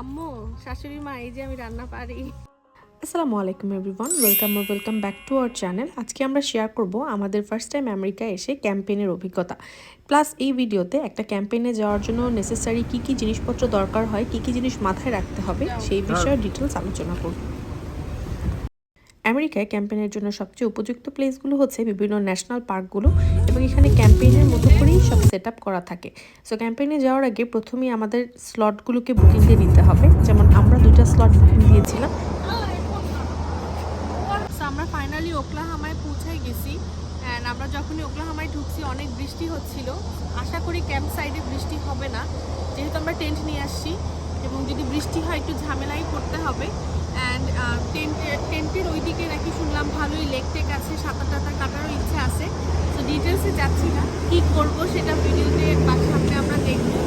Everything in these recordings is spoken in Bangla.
আম্মু শাশুড়ি মা এই যে আমি রান্না পারি। আসসালামু আলাইকুম everyone, welcome back to our channel. আজকে আমরা শেয়ার করব আমাদের ফার্স্ট টাইম আমেরিকায় এসে ক্যাম্পেইনের অভিজ্ঞতা, প্লাস এই ভিডিওতে একটা ক্যাম্পেইনে যাওয়ার জন্য নেসেসারি কী কী জিনিসপত্র দরকার হয়, কী কী জিনিস মাথায় রাখতে হবে সেই বিষয়ে ডিটেলস আলোচনা করব। আমেরিকায় ক্যাম্পেইনের জন্য সবচেয়ে উপযুক্ত প্লেসগুলো হচ্ছে বিভিন্ন ন্যাশনাল পার্কগুলো, এবং এখানে ক্যাম্পেইনের মতো করেই সব সেট আপ করা থাকে। সো ক্যাম্পেইনে যাওয়ার আগে প্রথমেই আমাদের স্লটগুলোকে বুকিং দিয়ে নিতে হবে। যেমন আমরা 2টা স্লট বুকিং দিয়েছিলাম। আমরা ফাইনালি ওকলাহামায় পৌঁছাই গেছি। অ্যান্ড আমরা যখনই ওকলাহামায় ঢুকছি অনেক বৃষ্টি হচ্ছিল। আশা করি ক্যাম্প সাইডে বৃষ্টি হবে না, যেহেতু আমরা টেন্ট নিয়ে আসছি, এবং যদি বৃষ্টি হয় একটু ঝামেলাই করতে হবে। অ্যান্ড টেন্টের ওই দিকে নাকি শুনলাম ভালোই লেক টেক আছে, সাঁতার টাতার কাটারও ইচ্ছে আছে। তো ডিটেলসে যাচ্ছি না, কী করবো সেটা ভিডিওতে বা সামনে আমরা দেখবো।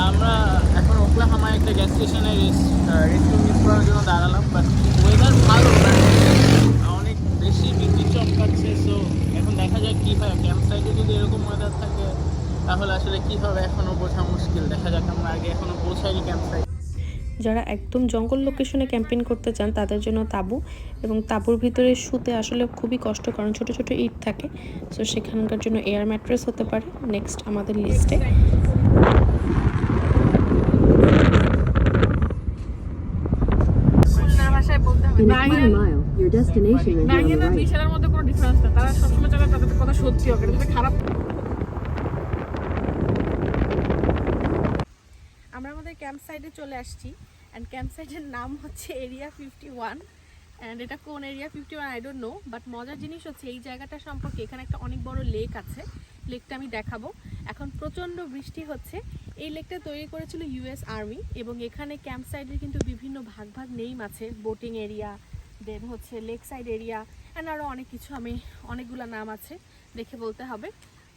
আমরা এখন ওকলাহামায় একটা গ্যাস স্টেশনে রেস্টুরেন্ট মিস করার জন্য দাঁড়ালাম, বাট ওয়েদার ভালো, অনেক বেশি বিদ্যুৎ চমকাচ্ছে। সো এখন দেখা যাক কী হয়। ক্যাম্প সাইডে যদি এরকম ওয়েদার থাকে তাহলে আসলে কী হবে এখনও বোঝা মুশকিল। দেখা যাক, আমরা আগে এখনও পৌঁছাইনি ক্যাম্প সাইড। যারা একদম জঙ্গল লোকেশনে ক্যাম্পেইন করতে চান তাদের জন্য তাঁবু, এবং তাঁবুর ভিতরে শুতে আসলে খুবই কষ্ট, কারণ ছোট ছোট ইট থাকে। সো সেখানকার জন্য এয়ার ম্যাট্রেস হতে পারে নেক্সট আমাদের লিস্টে। ভাষায় বলতে হবে বিশালের মধ্যে কোনো ডিফারেন্স না, তারা সবসময় চায় তাদের কথা সত্যি হবে, এটা খারাপ। আমরা আমাদের ক্যাম্প সাইডে চলে আসছি, অ্যান্ড ক্যাম্প সাইডের নাম হচ্ছে এরিয়া 51। অ্যান্ড এটা কোন area 51 I don't know, but মজার জিনিস হচ্ছে এই জায়গাটা সম্পর্কে এখানে একটা অনেক বড় লেক আছে। লেকটা আমি দেখাবো। এখন প্রচণ্ড বৃষ্টি হচ্ছে। এই লেকটা তৈরি করেছিল ইউএস আর্মি, এবং এখানে ক্যাম্প সাইডের কিন্তু বিভিন্ন ভাগ ভাগ নেম আছে। বোটিং এরিয়া, দেন হচ্ছে লেক সাইড এরিয়া, অ্যান্ড আরও অনেক কিছু, আমি অনেকগুলো নাম আছে, দেখে বলতে হবে।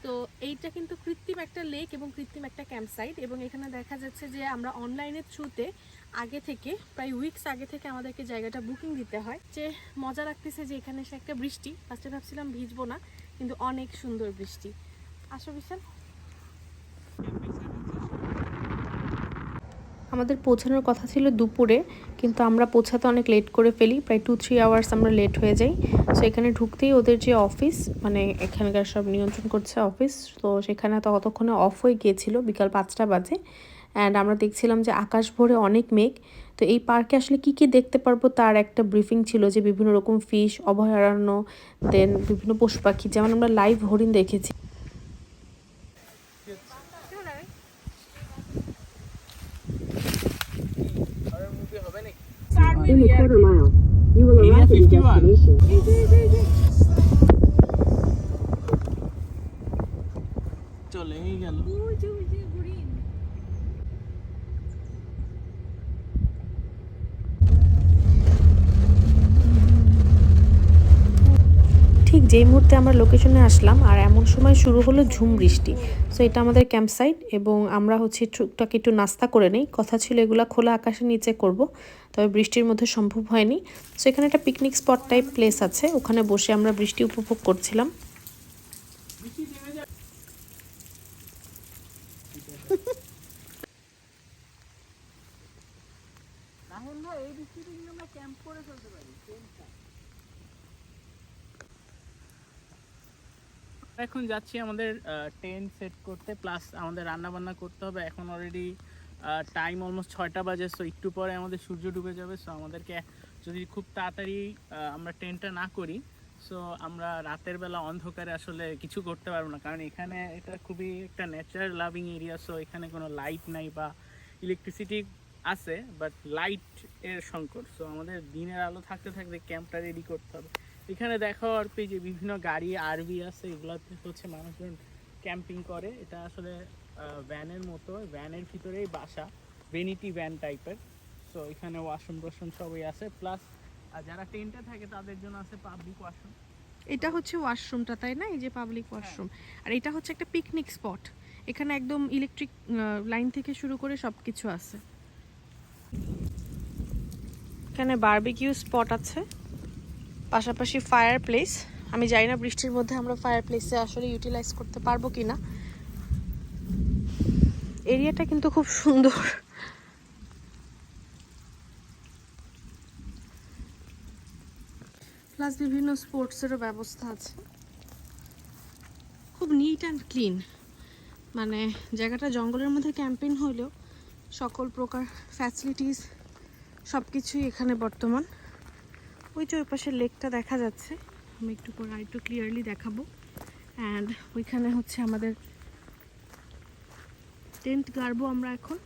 তো এইটা কিন্তু কৃত্রিম একটা লেক এবং কৃত্রিম একটা ক্যাম্প সাইট, এবং এখানে দেখা যাচ্ছে যে আমরা অনলাইনের থ্রুতে আগে থেকে প্রায় উইকস আগে থেকে আমাদেরকে জায়গাটা বুকিং দিতে হয়। যে মজা লাগতেছে যে এখানে এসে একটা বৃষ্টি, ফার্স্টে ভাবছিলাম ভিজবো না, কিন্তু অনেক সুন্দর বৃষ্টি। আসো বিশাল। আমাদের পৌঁছানোর কথা ছিল দুপুরে, কিন্তু আমরা পৌঁছাতে অনেক লেট করে ফেলি, প্রায় 2-3 আওয়ার্স আমরা লেট হয়ে যাই। সো এখানে ঢুকতেই ওদের যে অফিস, মানে এখানকার সব নিয়ন্ত্রণ করছে অফিস, তো সেখানে ততক্ষণে অফ হয়ে গিয়েছিল, বিকাল 5টা বাজে। অ্যান্ড আমরা দেখছিলাম যে আকাশ ভরে অনেক মেঘ। তো এই পার্কে আসলে কি কি দেখতে পারবো তার একটা ব্রিফিং ছিল, যে বিভিন্ন রকম ফিশ, অভয়ারণ্য, দেন বিভিন্ন পশু পাখি, যেমন আমরা লাইভ হরিণ দেখেছি। In a quarter mile, you will arrive at your destination. চলে গেল। ঠিক যেই মুহূর্তে আমরা লোকেশনে আসলাম আর এমন সময় শুরু হলো ঝুম বৃষ্টি। সো এটা আমাদের ক্যাম্প সাইট, এবং আমরা হচ্ছে টুকটাক একটু নাস্তা করে নেই। কথা ছিল এগুলা খোলা আকাশের নিচে করব, তবে বৃষ্টির মধ্যে সম্ভব হয়নি। সো এখানে একটা পিকনিক স্পট টাইপ প্লেস আছে, ওখানে বসে আমরা বৃষ্টি উপভোগ করছিলাম। এখন যাচ্ছি আমাদের টেন্ট সেট করতে, প্লাস আমাদের রান্না বান্না করতে হবে। এখন অলরেডি টাইম অলমোস্ট 6টা বাজে। সো একটু পরে আমাদের সূর্য ডুবে যাবে। সো আমাদেরকে যদি খুব তাড়াতাড়ি আমরা টেন্টটা না করি, সো আমরা রাতের বেলা অন্ধকারে আসলে কিছু করতে পারবো না, কারণ এখানে এটা খুবই একটা নেচার লাভিং এরিয়া। সো এখানে কোনো লাইট নাই, বা ইলেকট্রিসিটি আছে বাট লাইট এর সংকট। সো আমাদের দিনের আলো থাকতে থাকতে ক্যাম্পটা রেডি করতে হবে। এখানে দেখো আর কি যে বিভিন্ন গাড়ি আরভি আছে, এগুলোতে হচ্ছে মানুষজন ক্যাম্পিং করে। এটা আসলে ভ্যানের মতো, ভ্যানের ভিতরেই বাসা, ভ্যানিটি ভ্যান টাইপের। সো এখানে ওয়াশরুম টোশরুম সবই আছে, প্লাস যারা টেন্টে থাকে তাদের জন্য আছে পাবলিক ওয়াশরুম। এটা হচ্ছে ওয়াশরুমটা, তাই না? এই যে পাবলিক ওয়াশরুম। আর এটা হচ্ছে একটা পিকনিক স্পট, এখানে একদম ইলেকট্রিক লাইন থেকে শুরু করে সব কিছু আছে। এখানে বারবিকিউ স্পট আছে, পাশাপাশি ফায়ার প্লেস। আমি জানি না বৃষ্টির মধ্যে আমরা ফায়ার প্লেসে আসলে ইউটিলাইজ করতে পারবো কিনা। এরিয়াটা কিন্তু খুব সুন্দর। প্লাস বিভিন্ন স্পোর্টসেরও ব্যবস্থা আছে, খুব নিট অ্যান্ড ক্লিন। মানে জায়গাটা জঙ্গলের মধ্যে ক্যাম্পেইন হলেও সকল প্রকার ফ্যাসিলিটিস সব কিছুই এখানে বর্তমান। ওই যে ওই পাশে লেকটা দেখা যাচ্ছে, আমি একটু পরে আরেকটু ক্লিয়ারলি দেখাবো। অ্যান্ড ওইখানে হচ্ছে আমাদের টেন্ট গাড়বো আমরা এখন,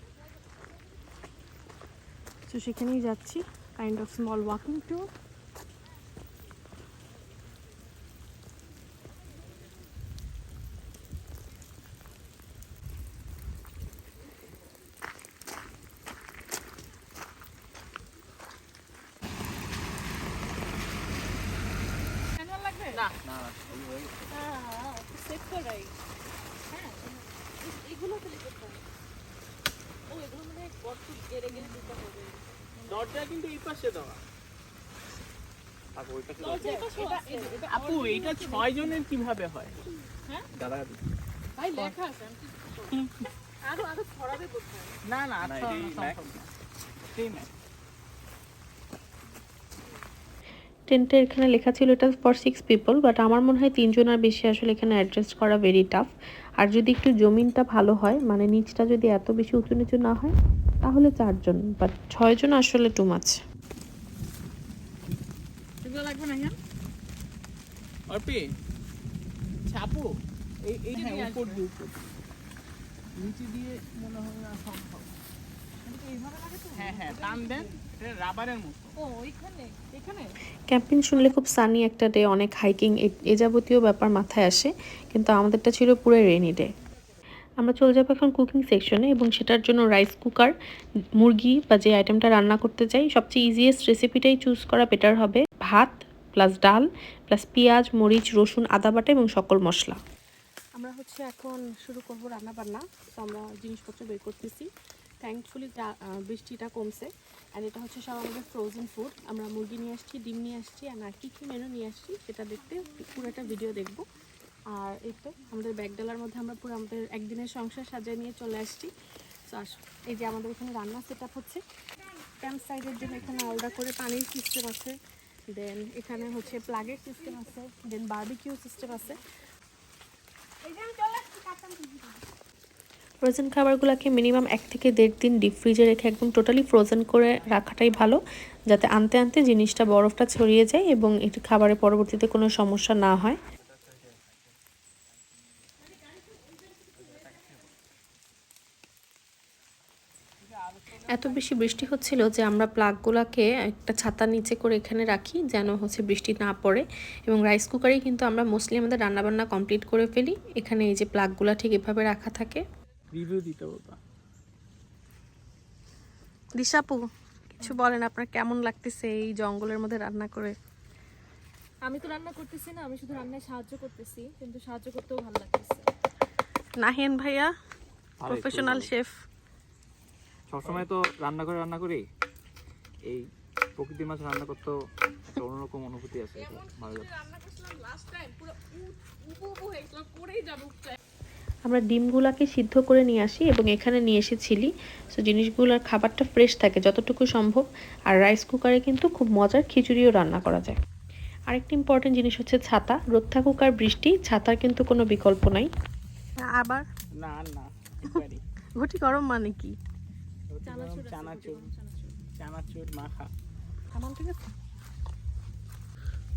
তো সেখানেই যাচ্ছি, kind of small walking tour. না না সেট করাই। হ্যাঁ এগুলো তো করতে হবে। ও এগুলো মানে গর্ত গেড়ে গেড়ে দিতে হবে। দরজা কিন্তু এই পাশে দেওয়া। দরজা এই পাশে আছে। আপু এইটা 6 জনের কিভাবে হয়? হ্যাঁ দাদা ভাই লেখা আছে, আমি কি করব? আরো ছড়াবে কোথায়? না না আচ্ছা ঠিক না। টেন্টে এখানে লেখা ছিল এটা ফর 6 পিপল, বাট আমার মনে হয় 3 জনের বেশি আসলে এখানে অ্যাডজাস্ট করা ভেরি টাফ। আর যদি একটু জমিনটা ভালো হয়, মানে নিচটা যদি এত বেশি উঁচু নিচু না হয়, তাহলে 4 জন, বাট 6 জন আসলে টু মাচ। এগুলো লাগবে না হ্যাঁ? অর্পি ছাপু এই হ্যাঁ উপর দিয়ে নিচে দিয়ে মনে হয় না সম্ভব। এইভাবে লাগে তো? হ্যাঁ হ্যাঁ টান দেন, এটা রাবারের মতো। ও ওইখানে এখানে ক্যাম্পিং শুনলে খুব সানি একটা ডে, অনেক হাইকিং এ যাবতীয় ব্যাপার মাথায় আসে, কিন্তু আমাদেরটা ছিল পুরো রেনি ডে। আমরা চলে যাবো এখন কুকিং সেকশনে, এবং সেটার জন্য রাইস কুকার, মুরগি বা যে আইটেমটা রান্না করতে চাই সবচেয়ে ইজিয়েস্ট রেসিপিটাই চুজ করা বেটার হবে। ভাত প্লাস ডাল প্লাস পেঁয়াজ মরিচ রসুন আদা বাটা এবং সকল মশলা। আমরা হচ্ছে এখন শুরু করব রান্না বান্না। তো আমরা জিনিসপত্র বের করতেছি। থ্যাঙ্কফুলি বৃষ্টিটা কমছে। আর এটা হচ্ছে সব আমাদের ফ্রোজেন ফুড। আমরা মুরগি নিয়ে আসছি, ডিম নিয়ে আসছি, আর কী কী মেনু নিয়ে আসছি সেটা দেখতে পুরোটা ভিডিও দেখব। আর এই তো আমাদের ব্যাগডালার মধ্যে আমরা পুরো আমাদের একদিনের সংসার সাজিয়ে নিয়ে চলে আসছি। তো এই যে আমাদের এখানে রান্না সেট আপ হচ্ছে। ক্যাম্প সাইডের জন্য এখানে আলাদা করে পানির সিস্টেম আছে, দেন এখানে হচ্ছে প্লাগের সিস্টেম আছে, দেন বারবিকিউ সিস্টেম আছে। ফ্রোজেন খাবারগুলোকে মিনিমাম 1 থেকে 1.5 দিন ডিপ ফ্রিজে রেখে একদম টোটালি ফ্রোজেন করে রাখাটাই ভালো, যাতে আনতে আনতে জিনিসটা বরফটা ছড়িয়ে যায় এবং এটি খাবারের পরবর্তীতে কোনো সমস্যা না হয়। এত বেশি বৃষ্টি হচ্ছিল যে আমরা প্লাগগুলোকে একটা ছাতার নিচে করে এখানে রাখি, যেন হচ্ছে বৃষ্টি না পড়ে। এবং রাইস কুকারেই কিন্তু আমরা মোস্টলি আমাদের রান্নাবান্না কমপ্লিট করে ফেলি। এখানে এই যে প্লাগগুলো ঠিক এভাবে রাখা থাকে। রিভিউ দিতে বলবা। দিশাপু কিছু বলেন, আপনার কেমন লাগতেছে এই জঙ্গলের মধ্যে রান্না করে? আমি তো রান্না করতেছি না, আমি শুধু রান্নায় সাহায্য করতেছি, কিন্তু সাহায্য করতেও ভালো লাগতেছে। নাহিয়ান ভাইয়া প্রফেশনাল শেফ, সবসময় তো রান্না করি এই প্রকৃতির মাঝে রান্না করতেও একটা অন্যরকম অনুভূতি আছে, ভালো লাগে। আমরা ডিমগুলাকে সিদ্ধ করে নিয়ে আসি এবং এখানে নিয়ে এসেছিলি, সো জিনিসগুলোর খাবারটা ফ্রেশ থাকে যতটুকু সম্ভব। আর রাইস কুকারে কিন্তু খুব মজার খিচুড়িও রান্না করা যায়। আরেকটি ইম্পর্টেন্ট জিনিস হচ্ছে ছাতা। রোদ থাকুক আর বৃষ্টি, ছাতার কিন্তু কোনো বিকল্প নাই। আবার না না একবারই ঘটি গরম মানে কি? চানাচুর মাখা। আমার ঠিক আছে।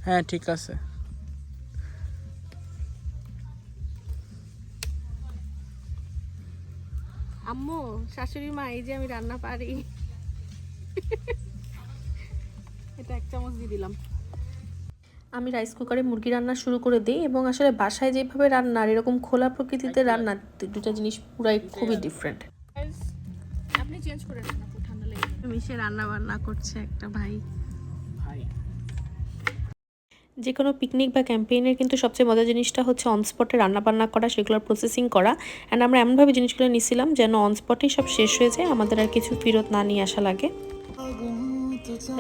হ্যাঁ ঠিক আছে। আম্মু শাশুড়ি মা, এই যে আমি রান্না পারি, এটা 1 চামচ দিয়ে দিলাম। আমি রাইস কুকারে মুরগি রান্না শুরু করে দিই, এবং আসলে বাসায় যেভাবে রান্না আর এরকম খোলা প্রকৃতিতে রান্না দুটো জিনিস পুরাই খুবই ডিফারেন্ট। আপনি চেঞ্জ করে রান্না করুন, ঠান্ডা লেগে যাবে। মিশে রান্না বান্না করছে একটা ভাই। ভাই যে কোনো পিকনিক বা ক্যাম্পেইনের কিন্তু সবচেয়ে মজার জিনিসটা হচ্ছে অনস্পটে রান্নাবান্না করা, সেগুলোর প্রসেসিং করা। অ্যান্ড আমরা এমনভাবে জিনিসগুলো নিছিলাম যেন অনস্পটেই সব শেষ হয়ে যায়, আমাদের আর কিছু ফেরত না নিয়ে আসা লাগে।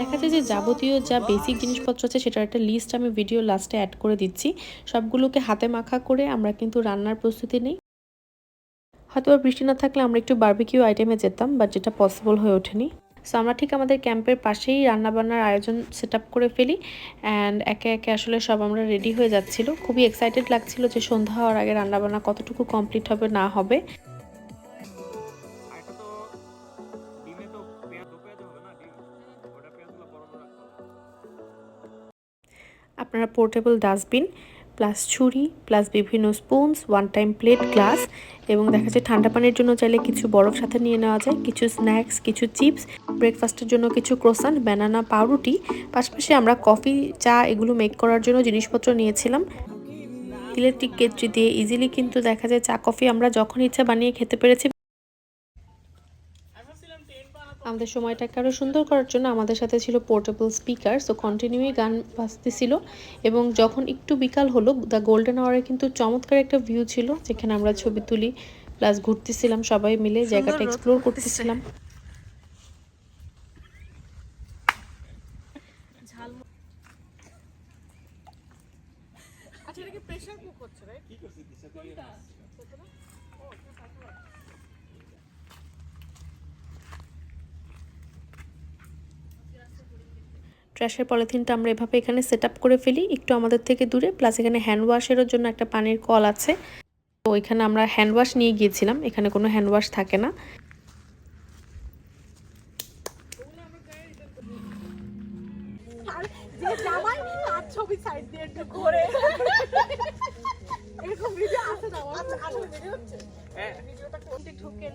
দেখা যায় যে যাবতীয় যা বেসিক জিনিসপত্র আছে সেটার একটা লিস্ট আমি ভিডিও লাস্টে অ্যাড করে দিচ্ছি। সবগুলোকে হাতে মাখা করে আমরা কিন্তু রান্নার প্রস্তুতি নিই। হয়তো বৃষ্টি না থাকলে আমরা একটু বারবিকিউ আইটেমে যেতাম, বাট যেটা পসিবল হয়ে ওঠেনি। সো আমরা ঠিক আমাদের ক্যাম্পের পাশেই রান্নাবান্নার আয়োজন সেট আপ করে ফেলি অ্যান্ড একে একে আসলে সব আমরা রেডি হয়ে যাচ্ছিল। খুবই এক্সাইটেড লাগছিল যে সন্ধ্যা হওয়ার আগে রান্নাবান্না কতটুকু কমপ্লিট হবে না হবে। আর এটা তো ডিমে তো পেঁয়াজ হবে না, ডিম ওটা পেঁয়াজগুলো বড় বড় রাখতে হবে। আপনারা পোর্টেবল ডাস্টবিন প্লাস ছুরি প্লাস বিভিন্ন spoons, one time plate, glass এবং দেখা যায় ঠান্ডা পানির জন্য চাইলে কিছু বরফ সাথে নিয়ে নেওয়া যায়, কিছু স্ন্যাক্স, কিছু চিপস, ব্রেকফাস্টের জন্য কিছু ক্রোসান্ট, ব্যানানা, পাউরুটি, পাশাপাশি আমরা কফি, চা এগুলো মেক করার জন্য জিনিসপত্র নিয়েছিলাম। ইলেকট্রিক কেটলি দিয়ে ইজিলি কিন্তু দেখা যায় চা কফি আমরা যখন ইচ্ছা বানিয়ে খেতে পেরেছি। আমাদের সময়টাকে আরও সুন্দর করার জন্য আমাদের সাথে ছিল পোর্টেবল স্পিকার, সো কন্টিনিউই গান বাজতেছিল এবং যখন একটু বিকাল হলো দ্য গোল্ডেন আওয়ারে কিন্তু চমৎকার একটা ভিউ ছিল যেখানে আমরা ছবি তুলি প্লাস ঘুরতেছিলাম সবাই মিলে, জায়গাটা এক্সপ্লোর করতেছিলাম। আচ্ছা এটাকে প্রেসার কুক হচ্ছে রাইট? ট্র্যাশের পলিথিনটা আমরা এভাবে এখানে সেট আপ করে ফেলি একটু আমাদের থেকে দূরে, প্লাস এখানে হ্যান্ড ওয়াশেরও জন্য একটা পানির কল আছে। তো এখানে আমরা হ্যান্ড ওয়াশ নিয়ে গিয়েছিলাম, এখানে কোনো হ্যান্ড ওয়াশ থাকে না। ছবি সাইড দিয়ে একটু করে এরকম ভিডিও আছে না? আসলে ভিডিও হচ্ছে, ভিডিওটা কোনটি ঢুকেন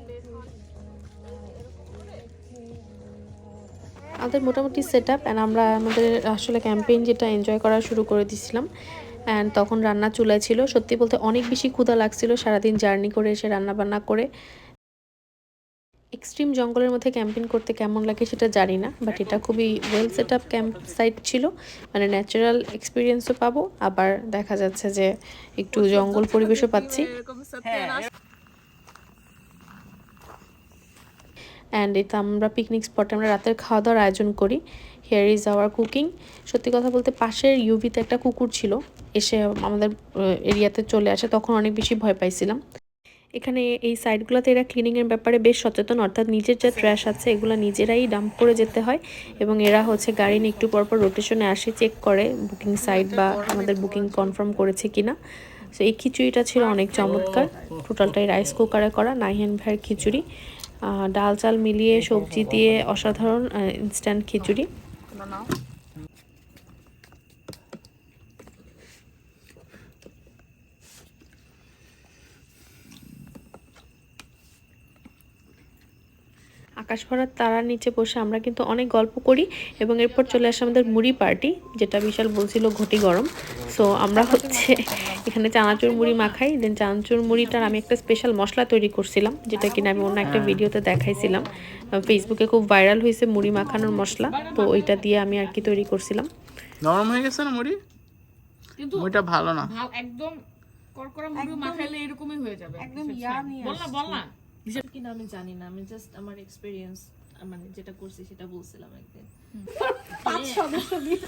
আমাদের মোটামুটি সেট আপ অ্যান্ড আমরা আমাদের আসলে ক্যাম্পেইন যেটা এনজয় করা শুরু করে দিয়েছিলাম। অ্যান্ড তখন রান্না চুলায় ছিল, সত্যি বলতে অনেক বেশি ক্ষুধা লাগছিল সারাদিন জার্নি করে এসে রান্নাবান্না করে। এক্সট্রিম জঙ্গলের মধ্যে ক্যাম্পিং করতে কেমন লাগে সেটা জানি না, বাট এটা খুবই well set up camp site ছিল, মানে ন্যাচারাল এক্সপিরিয়েন্সও পাবো, আবার দেখা যাচ্ছে যে একটু জঙ্গল পরিবেশও পাচ্ছি। অ্যান্ড এটা আমরা পিকনিক স্পটে আমরা রাতের খাওয়া দাওয়ার আয়োজন করি। Here is our cooking. সত্যি কথা বলতে পাশের ইউভিতে একটা কুকুর ছিল, এসে আমাদের এরিয়াতে চলে আসে, তখন অনেক বেশি ভয় পাইছিলাম। এখানে এই সাইডগুলোতে এরা ক্লিনিংয়ের ব্যাপারে বেশ সচেতন, অর্থাৎ নিজের যে ট্র্যাশ আছে এগুলো নিজেরাই ডাম্প করে যেতে হয় এবং এরা হচ্ছে গাড়ি নিয়ে একটু পরপর রোটেশনে আসে, চেক করে বুকিং সাইট বা আমাদের বুকিং কনফার্ম করেছে কিনা। সো এই খিচুড়িটা ছিল অনেক চমৎকার, টোটালটাই রাইস কুকারে করা নাহিয়ান ভাইয়ের খিচুড়ি, ডাল চাল মিলিয়ে সবজি দিয়ে অসাধারণ ইনস্ট্যান্ট খিচুড়ি। আকাশ ভরার তারার নিচে বসে আমরা কিন্তু অনেক গল্প করি এবং এরপর চলে আসে আমাদের মুড়ি পার্টি, যেটা বিশাল বলছিল ঘটি গরম। সো আমরা হচ্ছে এখানে চানাচুর মুড়ি মাখাই, দেন চানাচুর মুড়িটার আমি একটা স্পেশাল মশলা তৈরি করছিলাম, যেটা কিনা আমি অন্য একটা ভিডিওতে দেখাইছিলাম, ফেসবুকে খুব ভাইরাল হয়েছে মুড়ি মাখানোর মশলা, তো ওইটা দিয়ে আমি আর কি তৈরি করছিলাম। নরম হয়ে গেছে না মুড়ি? কিন্তু মুড়িটা ভালো না, একদম করকরা মুড়ি মাখাইলে এরকমই হয়ে যাবে, একদম ইয়ামি। বল না কিনা আমি জানি না, আমি জাস্ট আমার এক্সপেরিয়েন্স মানে যেটা করছি সেটা বলছিলাম একদিন। 5 সদস্য নিয়ে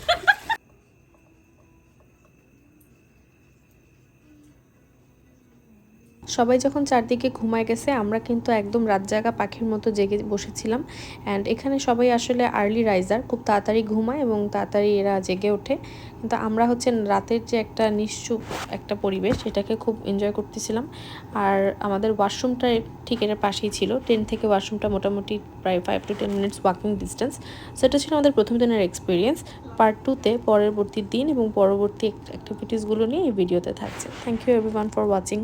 সবাই যখন চারদিকে ঘুমায় গেছে আমরা কিন্তু একদম রাত জাগা পাখির মতো জেগে বসেছিলাম। অ্যান্ড এখানে সবাই আসলে আর্লি রাইজার, খুব তাড়াতাড়ি ঘুমায় এবং তাড়াতাড়ি এরা জেগে ওঠে, কিন্তু আমরা হচ্ছে রাতের যে একটা নিশ্চুপ একটা পরিবেশ সেটাকে খুব এনজয় করতেছিলাম। আর আমাদের ওয়াশরুমটা ঠিক এর পাশেই ছিল, 10 থেকে ওয়াশরুমটা মোটামুটি প্রায় 5 to 10 মিনিটস ওয়াকিং ডিস্টেন্স। সেটা ছিল আমাদের প্রথম দিনের এক্সপিরিয়েন্স। পার্ট 2তে পরবর্তী দিন এবং পরবর্তী অ্যাক্টিভিটিসগুলো নিয়ে এই ভিডিওতে থাকছে। Thank you everyone for watching.